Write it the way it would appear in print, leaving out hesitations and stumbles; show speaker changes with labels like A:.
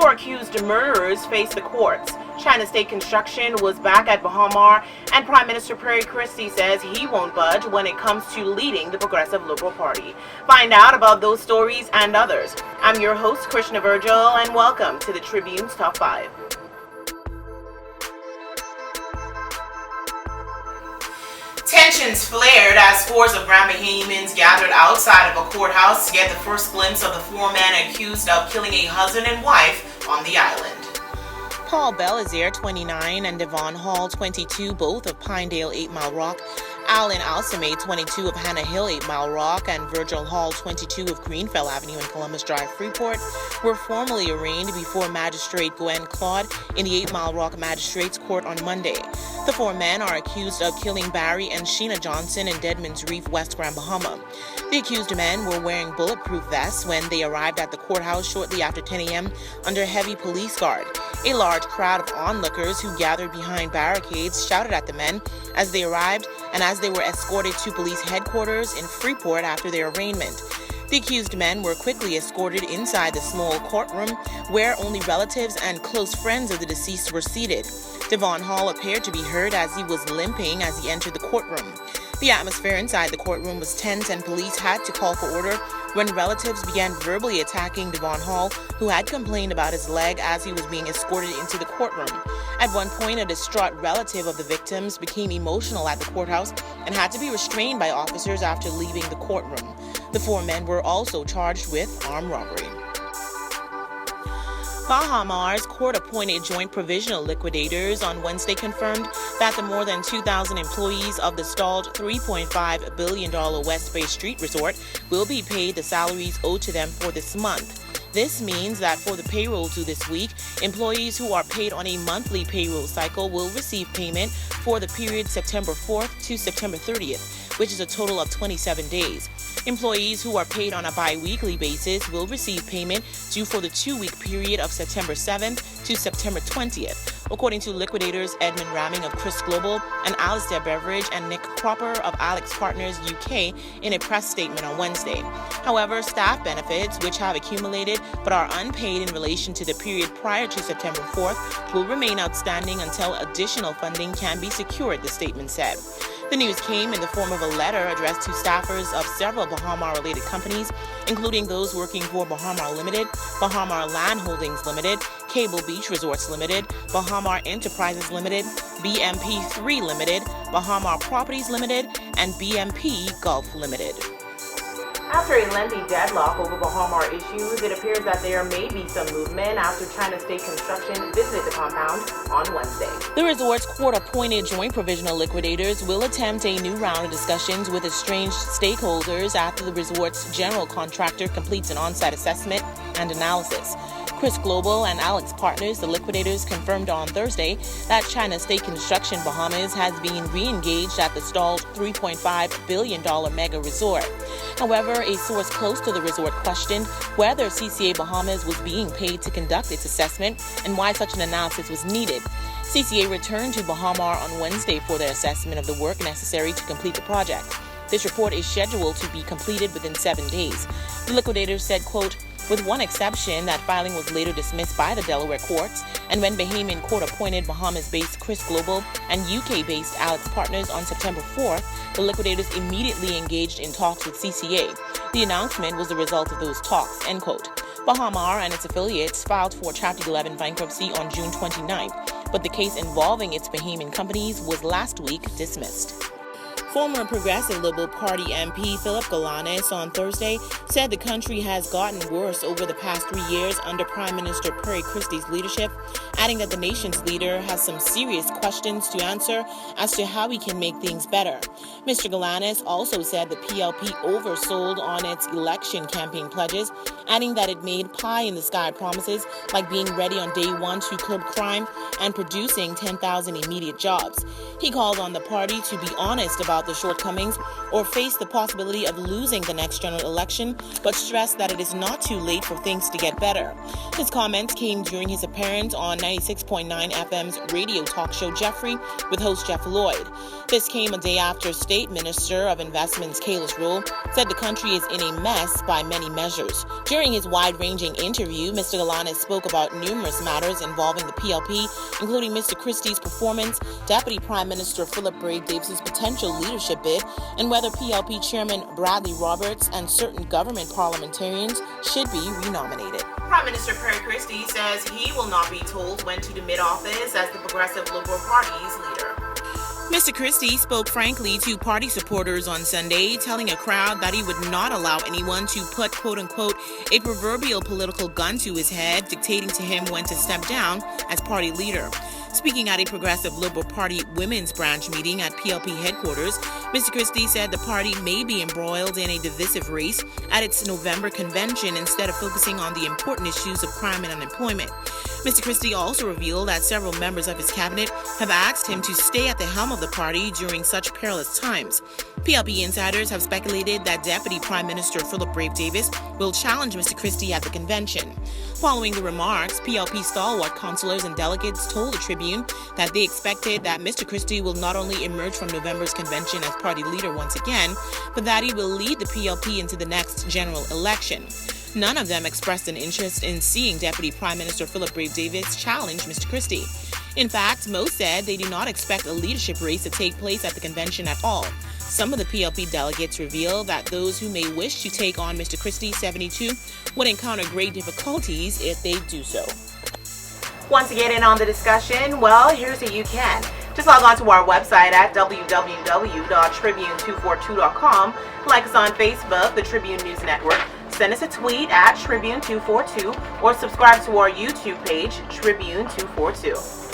A: Four accused murderers face the courts. China State Construction was back at Bahamar, and Prime Minister Perry Christie says he won't budge when it comes to leading the Progressive Liberal Party. Find out about those stories and others. I'm your host, Krishna Virgil, and welcome to the Tribune's Top 5. Tensions flared as scores of Grand Bahamians gathered outside of a courthouse to get the first glimpse of the four men accused of killing a husband and wife on the island. Paul Belizaire, 29, and Devon Hall, 22, both of Pinedale, 8 Mile Rock, Alan Alsame, 22, of Hannah Hill, 8 Mile Rock, and Virgil Hall, 22, of Greenfell Avenue in Columbus Drive, Freeport, were formally arraigned before Magistrate Gwen Claude in the 8 Mile Rock Magistrates Court on Monday. The four men are accused of killing Barry and Sheena Johnson in Deadman's Reef, West Grand Bahama. The accused men were wearing bulletproof vests when they arrived at the courthouse shortly after 10 a.m. under heavy police guard. A large crowd of onlookers who gathered behind barricades shouted at the men as they arrived and as they were escorted to police headquarters in Freeport after their arraignment. The accused men were quickly escorted inside the small courtroom where only relatives and close friends of the deceased were seated. Devon Hall appeared to be hurt as he was limping as he entered the courtroom. The atmosphere inside the courtroom was tense and police had to call for order when relatives began verbally attacking Devon Hall, who had complained about his leg as he was being escorted into the courtroom. At one point, a distraught relative of the victims became emotional at the courthouse and had to be restrained by officers after leaving the courtroom. The four men were also charged with armed robbery. Bahamar's court-appointed joint provisional liquidators on Wednesday confirmed that the more than 2,000 employees of the stalled $3.5 billion West Bay Street Resort will be paid the salaries owed to them for this month. This means that for the payroll due this week, employees who are paid on a monthly payroll cycle will receive payment for the period September 4th to September 30th, which is a total of 27 days. Employees who are paid on a bi-weekly basis will receive payment due for the 2-week period of September 7th to September 20th, according to liquidators Edmund Ramming of Chris Global and Alistair Beveridge and Nick Cropper of Alex Partners UK in a press statement on Wednesday. However, staff benefits, which have accumulated but are unpaid in relation to the period prior to September 4th, will remain outstanding until additional funding can be secured, the statement said. The news came in the form of a letter addressed to staffers of several Bahamar-related companies, including those working for Bahamar Limited, Bahamar Land Holdings Limited, Cable Beach Resorts Limited, Bahamar Enterprises Limited, BMP3 Limited, Bahamar Properties Limited, and BMP Gulf Limited. After a lengthy deadlock over Bahamar issues, it appears that there may be some movement after China State Construction visited the compound on Wednesday. The resort's court-appointed joint provisional liquidators will attempt a new round of discussions with estranged stakeholders after the resort's general contractor completes an on-site assessment and analysis. Chris Global and Alex Partners, the liquidators, confirmed on Thursday that China State Construction Bahamas has been re-engaged at the stalled $3.5 billion mega resort. However, a source close to the resort questioned whether CCA Bahamas was being paid to conduct its assessment and why such an analysis was needed. CCA returned to Bahamar on Wednesday for their assessment of the work necessary to complete the project. This report is scheduled to be completed within 7 days. The liquidators said, quote, with one exception, that filing was later dismissed by the Delaware courts, and when Bahamian court-appointed Bahamas-based Chris Global and UK-based Alex Partners on September 4th, the liquidators immediately engaged in talks with CCA. The announcement was the result of those talks, end quote. Bahamar and its affiliates filed for Chapter 11 bankruptcy on June 29th, but the case involving its Bahamian companies was last week dismissed. Former Progressive Liberal Party MP Philip Galanis on Thursday said the country has gotten worse over the past 3 years under Prime Minister Perry Christie's leadership, adding that the nation's leader has some serious questions to answer as to how we can make things better. Mr. Galanis also said the PLP oversold on its election campaign pledges, adding that it made pie-in-the-sky promises like being ready on day one to curb crime and producing 10,000 immediate jobs. He called on the party to be honest about the shortcomings or face the possibility of losing the next general election, but stressed that it is not too late for things to get better. His comments came during his appearance on 96.9 FM's radio talk show Jeffrey with host Jeff Lloyd. This came a day after State Minister of Investments Kailash Rule said the country is in a mess by many measures. During During his wide-ranging interview, Mr. Galanis spoke about numerous matters involving the PLP, including Mr. Christie's performance, Deputy Prime Minister Philip Brave Davis's potential leadership bid, and whether PLP Chairman Bradley Roberts and certain government parliamentarians should be renominated. Prime Minister Perry Christie says he will not be told when to demit office as the Progressive Liberal Party's leader. Mr. Christie spoke frankly to party supporters on Sunday, telling a crowd that he would not allow anyone to put, quote-unquote, a proverbial political gun to his head, dictating to him when to step down as party leader. Speaking at a Progressive Liberal Party Women's Branch meeting at PLP headquarters, Mr. Christie said the party may be embroiled in a divisive race at its November convention instead of focusing on the important issues of crime and unemployment. Mr. Christie also revealed that several members of his cabinet have asked him to stay at the helm of the party during such perilous times. PLP insiders have speculated that Deputy Prime Minister Philip Brave Davis will challenge Mr. Christie at the convention. Following the remarks, PLP stalwart councillors and delegates told the Tribune that they expected that Mr. Christie will not only emerge from November's convention as party leader once again, but that he will lead the PLP into the next general election. None of them expressed an interest in seeing Deputy Prime Minister Philip Brave Davis challenge Mr. Christie. In fact, most said they do not expect a leadership race to take place at the convention at all. Some of the PLP delegates revealed that those who may wish to take on Mr. Christie, 72, would encounter great difficulties if they do so. Want to get in on the discussion? Well, here's how you can. Just log on to our website at www.tribune242.com, like us on Facebook, the Tribune News Network, send us a tweet at Tribune242, or subscribe to our YouTube page, Tribune242.